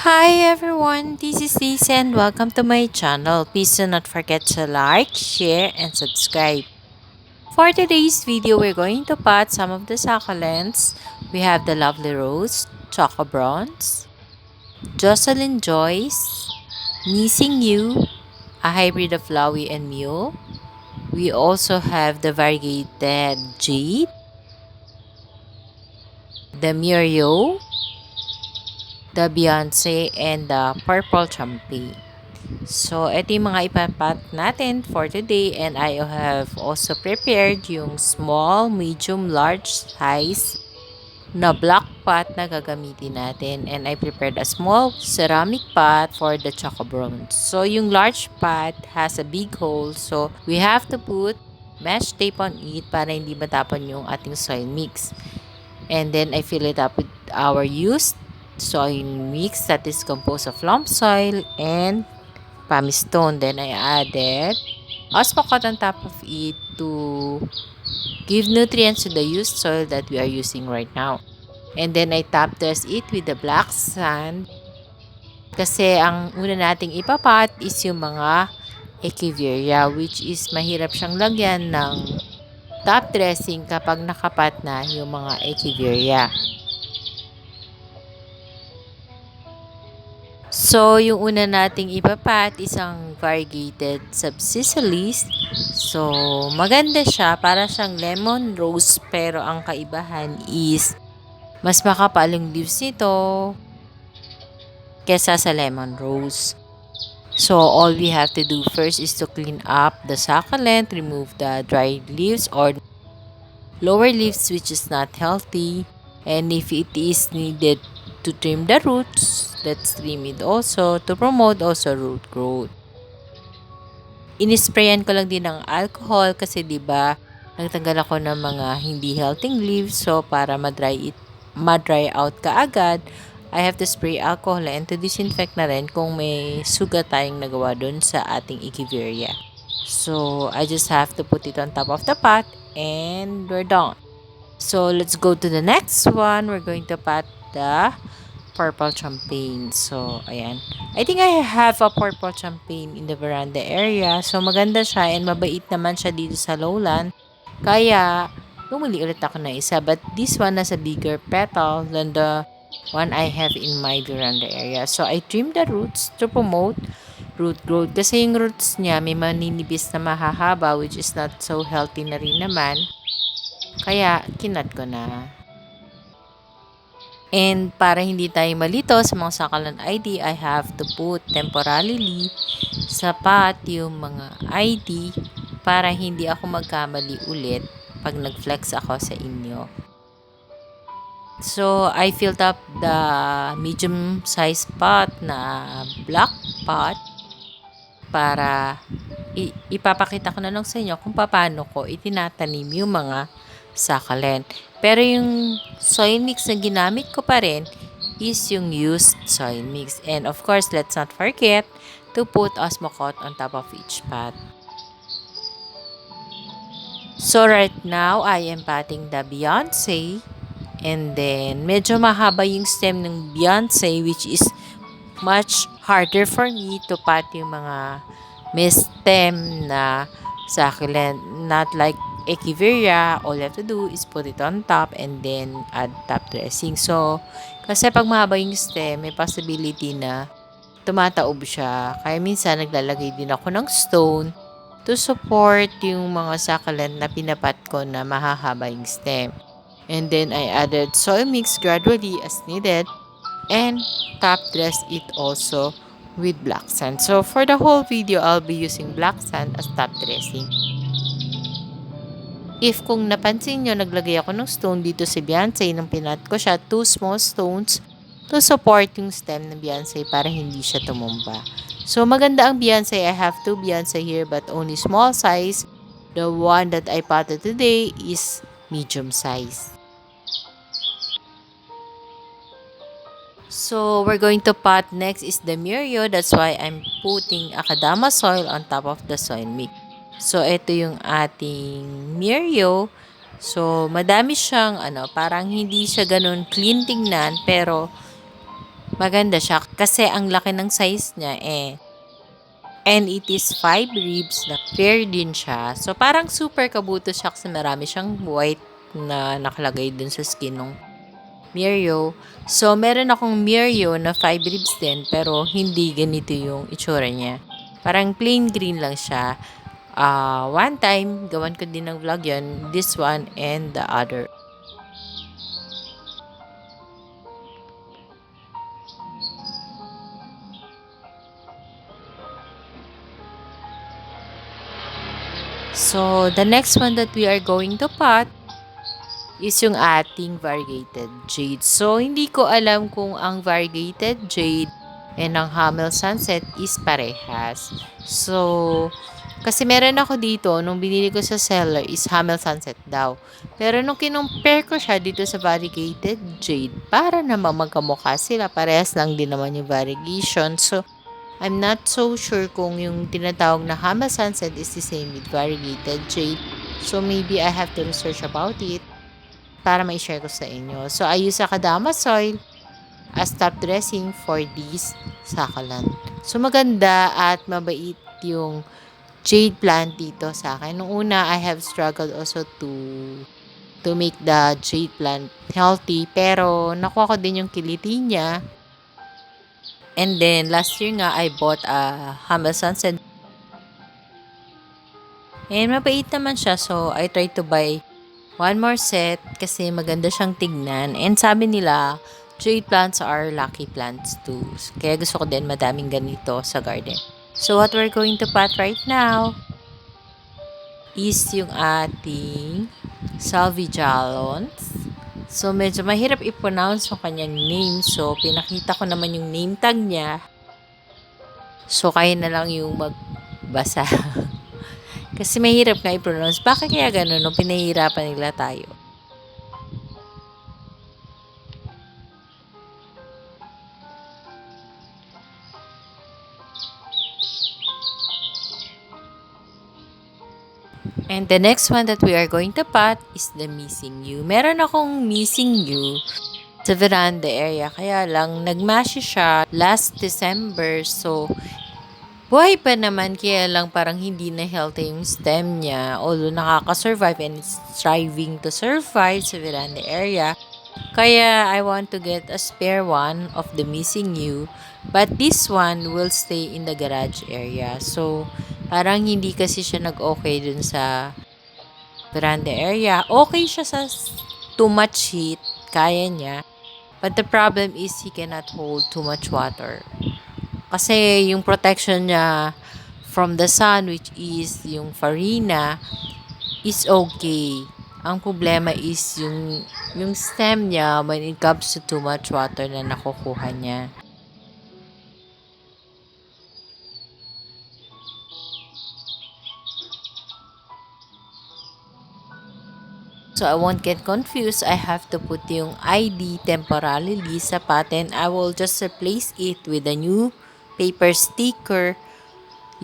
Hi everyone, this is Lisa and welcome to my channel. Please do not forget to like, share, and subscribe. For today's video, we're going to pot some of the succulents. We have the Lovely Rose, Choco Bronze, Jocelyn Joyce, Missing You, a hybrid of Flowey and Mule. We also have the variegated Jade, the Muriel, the Beyonce, and the Purple Champagne. So, ito yung mga ipapat natin for today and I have also prepared yung small, medium, large size na black pot na gagamitin natin and I prepared a small ceramic pot for the choco bronze. So, yung large pot has a big hole so we have to put mesh tape on it para hindi matapon yung ating soil mix. And then, I fill it up with our used soil mix that is composed of lump soil and pumice stone. Then I added osmocote on top of it to give nutrients to the used soil that we are using right now. And then I top dress it with the black sand kasi ang una nating ipapat is yung mga echeveria which is mahirap siyang lagyan ng top dressing kapag nakapat na yung mga echeveria. So, yung una nating ipapat isang variegated subsicilis. So, maganda siya. Para siyang lemon rose pero ang kaibahan is mas makapal yung leaves nito kesa sa lemon rose. So, all we have to do first is to clean up the succulent, remove the dried leaves or lower leaves which is not healthy. And if it is needed to trim the roots, let's trim it also to promote also root growth. Inisprayan ko lang din ng alcohol kasi 'di ba nagtanggal ako ng mga hindi healthy leaves so para ma-dry out kaagad, I have to spray alcohol and to disinfect na rin kung may sugat tayong nagawa doon sa ating echeveria. So, I just have to put it on top of the pot and we're done. So, let's go to the next one. We're going to pat the purple champagne. So, ayan. I think I have a purple champagne in the veranda area. So, maganda siya and mabait naman siya dito sa lowland. Kaya, bumili ulit ako ng isa. But this one has a bigger petal than the one I have in my veranda area. So, I trimmed the roots to promote root growth. Kasi yung roots niya may maninibis na mahahaba which is not so healthy na rin naman. Kaya, kinat ko na. And para hindi tayo malito sa mga sakalan ID, I have to put temporarily sa pot yung mga ID para hindi ako magkamali ulit pag nag-flex ako sa inyo. So, I filled up the medium size pot na black pot para ipapakita ko na lang sa inyo kung paano ko itinatanim yung mga succulent. Pero yung soil mix na ginamit ko pa rin is yung used soil mix. And of course, let's not forget to put osmocote on top of each pot. So right now, I am potting the Beyonce. And then, medyo mahaba yung stem ng Beyonce which is much harder for me to pot yung mga may stem na succulent. Not like echeveria, all you have to do is put it on top and then add top dressing. So, kasi pag mahaba yung stem, may possibility na tumataob siya. Kaya minsan naglalagay din ako ng stone to support yung mga succulent na pinapat ko na mahahaba yung stem. And then I added soil mix gradually as needed and top dress it also with black sand. So for the whole video, I'll be using black sand as top dressing. If kung napansin nyo, naglagay ako ng stone dito sa Beyonce nung pinat ko siya, 2 small stones to support yung stem ng Beyonce para hindi siya tumumba. So maganda ang Beyonce. I have 2 Beyonce here but only small size. The one that I potted today is medium size. So, we're going to pot next is the Mirio. That's why I'm putting Akadama soil on top of the soil mix. So, ito yung ating Mirio. So, madami siyang parang hindi siya ganun clean tingnan pero maganda siya kasi ang laki ng size niya and it is 5 ribs na fair din siya. So, parang super kabuto siya kasi marami siyang white na nakalagay dun sa skin ng Mirio. So, meron akong Mirio na 5 ribs din pero hindi ganito yung itsura niya. Parang plain green lang siya. One time, gawan ko din ng vlog yan. This one and the other. So, the next one that we are going to pot is yung ating variegated jade. So, hindi ko alam kung ang variegated jade and ang Hamel Sunset is parehas. So, kasi meron ako dito, nung binili ko sa seller is Hamel Sunset daw. Pero nung kinumpare ko siya dito sa variegated jade, para naman magkamukha sila. Parehas lang din naman yung variegation. So, I'm not so sure kung yung tinatawag na Hamel Sunset is the same with variegated jade. So, maybe I have to research about it para ma-share ko sa inyo. So, I use Akadama soil as top dressing for this succulent. So, maganda at mabait yung jade plant dito sa akin. Nung una, I have struggled also to make the jade plant healthy. Pero, nakuha ko din yung kiliti niya. And then, last year nga, I bought a Hamel Sunset. And mabait naman siya. So, I tried to buy one more set kasi maganda siyang tignan. And sabi nila, jade plants are lucky plants too. Kaya gusto ko din madaming ganito sa garden. So what we're going to pot right now is yung ating Salvijalons. So medyo mahirap i-pronounce yung kanyang name. So pinakita ko naman yung name tag niya. So kaya na lang yung magbasa. Kasi mahirap nga i-pronounce. Bakit kaya ganun nung pinahihirapan nila tayo? And the next one that we are going to pot is the missing you. Meron akong missing you sa veranda area. Kaya lang, nagmashi siya last December. So, buhay pa naman. Kaya lang parang hindi na healthy yung stem niya. Although nakaka-survive and it's striving to survive sa veranda area. Kaya I want to get a spare one of the missing you. But this one will stay in the garage area. So, parang hindi kasi siya nag-okay dun sa veranda area. Okay siya sa too much heat. Kaya niya. But the problem is he cannot hold too much water. Kasi yung protection niya from the sun, which is yung farina, is okay. Ang problema is yung stem niya when it comes to too much water na nakukuha niya. So, I won't get confused. I have to put yung ID temporarily sa patent. I will just replace it with a new paper sticker,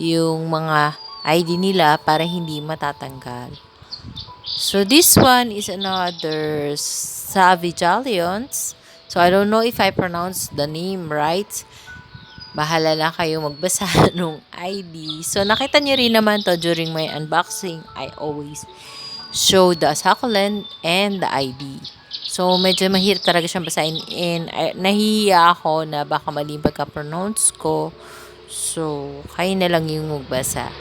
yung mga ID nila para hindi matatanggal. So, this one is another Savijalions. So, I don't know if I pronounced the name right. Bahala na kayo magbasa ng ID. So, nakita nyo rin naman to during my unboxing. I always show the succulent and the ID. So, medyo mahirap talaga siyang basahin. And nahihiya ako na baka mali pagka-pronounce ko. So, kayo na lang yung magbasa.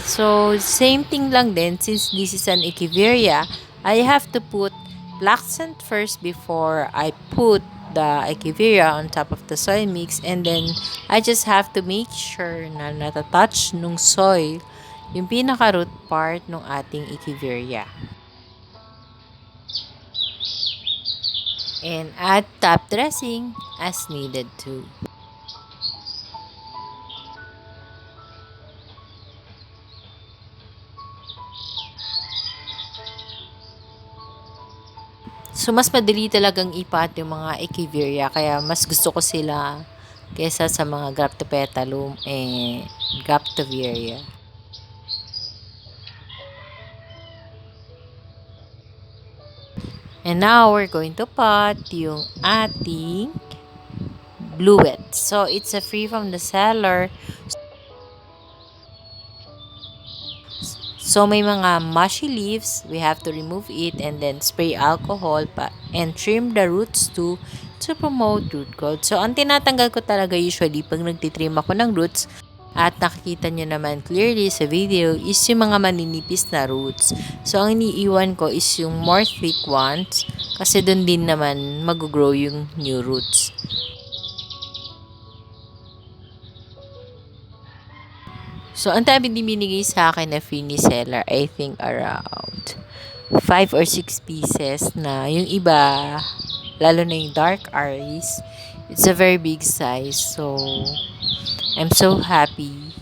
So, same thing lang din. Since this is an Echeveria, I have to put black scent first before I put the Echeveria on top of the soil mix. And then, I just have to make sure na natatouch nung soil yung pinaka-root part ng ating Echeveria. And add top dressing as needed too. So, mas madali talagang ipat yung mga Echeveria. Kaya, mas gusto ko sila kesa sa mga Graptopetalum and Graptoveria. And now, we're going to pot yung ating bluet. So it's a free from the seller. So may mga mushy leaves, we have to remove it and then spray alcohol pa and trim the roots to promote root growth. So ang tinatanggal ko talaga usually pag nagtitrim ako ng roots at nakikita nyo naman clearly sa video is yung mga maninipis na roots. So ang iniiwan ko is yung more thick ones kasi dun din naman mag-grow yung new roots. So, ang dami din binigay sa akin na free ni seller, I think around 5 or 6 pieces na yung iba, lalo na yung dark iris, it's a very big size. So, I'm so happy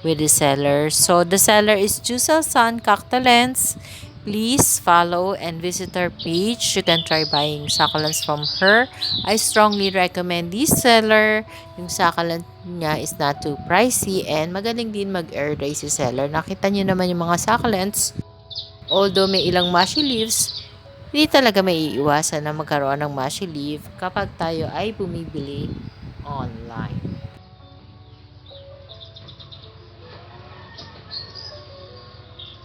with the seller. So, the seller is Jusel San Cactolens. Please follow and visit her page. You can try buying succulents from her. I strongly recommend this seller. Yung succulent niya is not too pricey and magaling din mag-air dry si seller. Nakita niyo naman yung mga succulents. Although may ilang mushy leaves, hindi talaga may iiwasan na magkaroon ng mushy leaf kapag tayo ay bumibili online.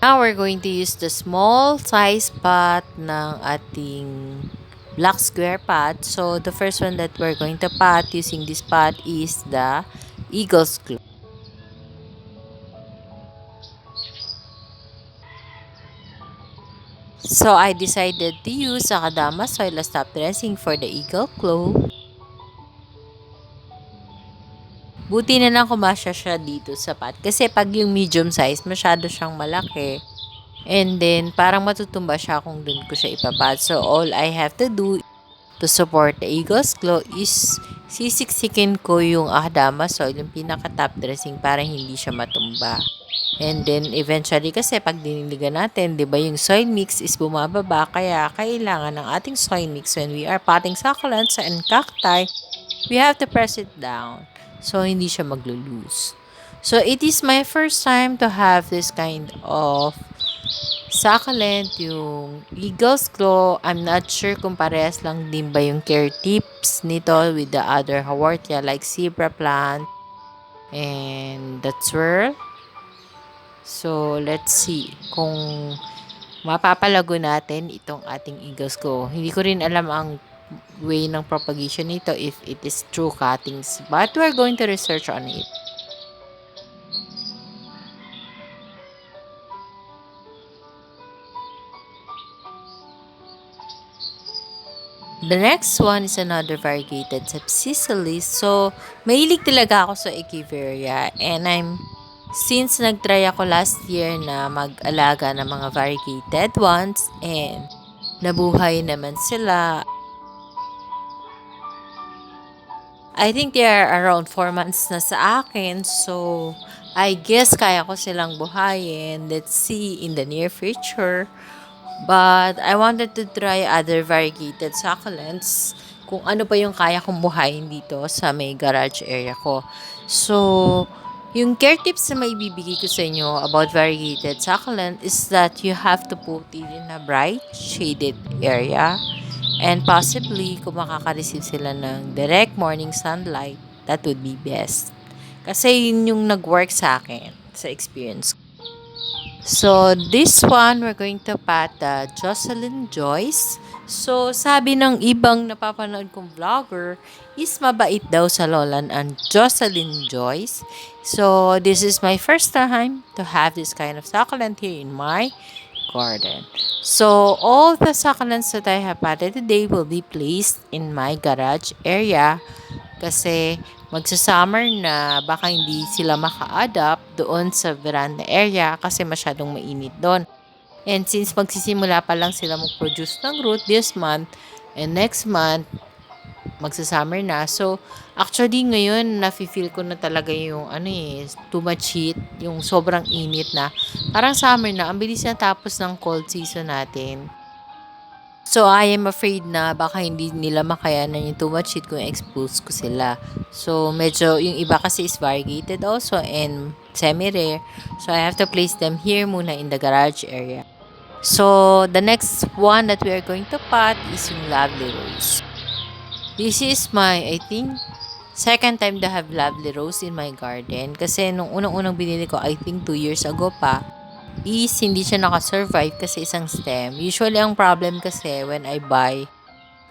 Now, we're going to use the small size pot ng ating black square pot. So, the first one that we're going to pot using this pot is the Eagle's Claw. So, I decided to use Akadama soil as top dressing for the Eagle Claw. Buti na lang kumasya siya dito sa pot. Kasi pag yung medium size, masyado siyang malaki. And then, parang matutumba siya kung dun ko siya ipapat. So, all I have to do to support the Eagle's Claw is sisiksikin ko yung Akadama soil, yung pinaka-top dressing para hindi siya matumba. And then, eventually, kasi pag diniligan natin, di ba yung soil mix is bumababa, kaya kailangan ng ating soil mix when we are potting succulents and cacti, we have to press it down so hindi siya maglo-loose. So, it is my first time to have this kind of succulent, yung Eagle's Claw. I'm not sure kung parehas lang din ba yung care tips nito with the other Haworthia like zebra plant and the twirl. So, let's see kung mapapalago natin itong ating Eagle's Claw. Hindi ko rin alam ang way ng propagation nito if it is true cuttings, but we're going to research on it. The next one is another variegated Sepsicelis. So, mahilig talaga ako sa Echeveria. And since nag-try ako last year na mag-alaga ng mga variegated ones and nabuhay naman sila. I think they are around 4 months na sa akin. So, I guess kaya ko silang buhayin. Let's see in the near future. But I wanted to try other variegated succulents kung ano pa yung kaya kong buhayin dito sa may garage area ko. So, yung care tips na maibibigay ko sa inyo about variegated succulent is that you have to put it in a bright, shaded area. And possibly, kung makaka-receive sila ng direct morning sunlight, that would be best. Kasi yun yung nag-work sa akin, sa experience. So, this one, we're going to pat the Jocelyn Joyce. So, sabi ng ibang napapanood kong vlogger, is mabait daw sa lolan ang Jocelyn Joyce. So, this is my first time to have this kind of succulent here in my garden. So, all the succulents that I have potted today will be placed in my garage area kasi magsa-summer na, baka hindi sila maka-adapt doon sa veranda area kasi masyadong mainit doon. And since magsisimula pa lang sila mag-produce ng root this month and next month, magsa-summer na. So, actually ngayon, nafe-feel ko na talaga yung too much heat, yung sobrang init na. Parang summer na, ang bilis na tapos ng cold season natin. So, I am afraid na baka hindi nila makayanan yung too much heat kung expose ko sila. So, medyo, yung iba kasi is variegated also and semi-rare. So, I have to place them here muna in the garage area. So, the next one that we are going to pot is yung Lovely Rose. This is my, I think, Second time to have lovely rose in my garden. Kasi nung unang-unang binili ko, I think 2 years ago pa, is hindi siya nakasurvive kasi isang stem. Usually, ang problem kasi when I buy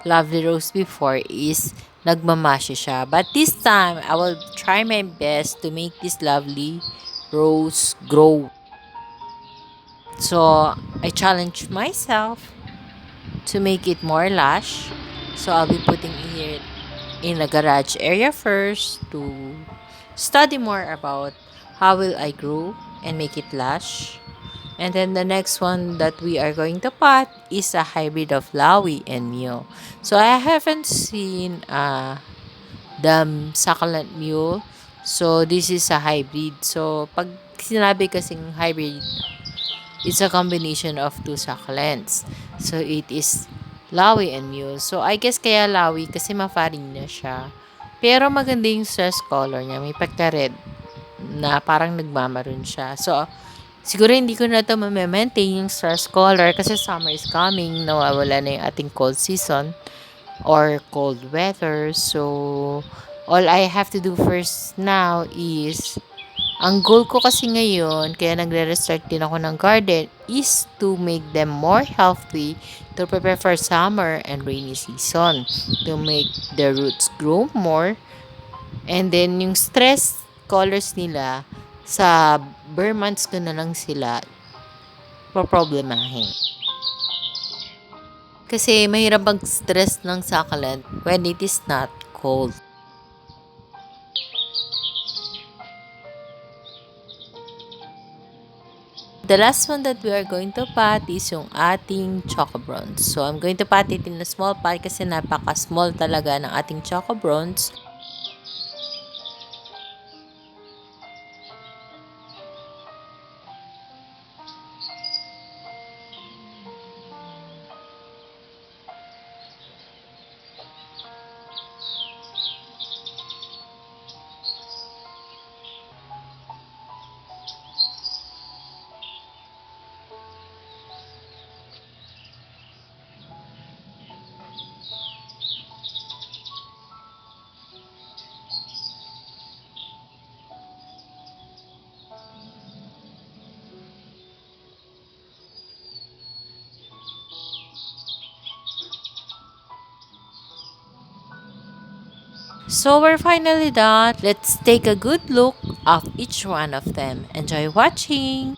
lovely rose before is nagmamashi siya. But this time, I will try my best to make this lovely rose grow. So, I challenge myself to make it more lush. So, I'll be putting it in the garage area first to study more about how will I grow and make it lush. And then the next one that we are going to pot is a hybrid of Lawi and Mio. So I haven't seen the succulent mule. So this is a hybrid. So pag sinabi kasing hybrid, it's a combination of two succulents. So it is Lawi and Mule. So I guess kaya Lawi kasi mafaring na siya. Pero maganda yung stress color niya. May pagka-red na parang nagmamaroon siya. So, siguro hindi ko na ito ma-maintain yung stress color kasi summer is coming. Nawawala na yung ating cold season or cold weather. So, all I have to do first now is ang goal ko kasi ngayon, kaya nagre-restart din ako ng garden, is to make them more healthy, to prepare for summer and rainy season, to make their roots grow more, and then yung stress colors nila, sa bare months ko na lang sila problemahin. Kasi mahirap mag-stress ng succulent when it is not cold. The last one that we are going to pot is yung ating Choco Bronze. So, I'm going to pot it in a small pot kasi napaka-small talaga ng ating Choco Bronze. So, we're finally done. Let's take a good look of each one of them. Enjoy watching!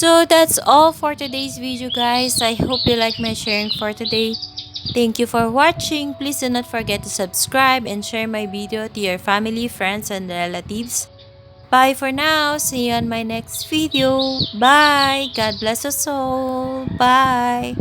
So that's all for today's video, guys. I hope you like my sharing for today. Thank you for watching. Please do not forget to subscribe and share my video to your family, friends, and relatives. Bye for now. See you on my next video. Bye. God bless us all. Bye.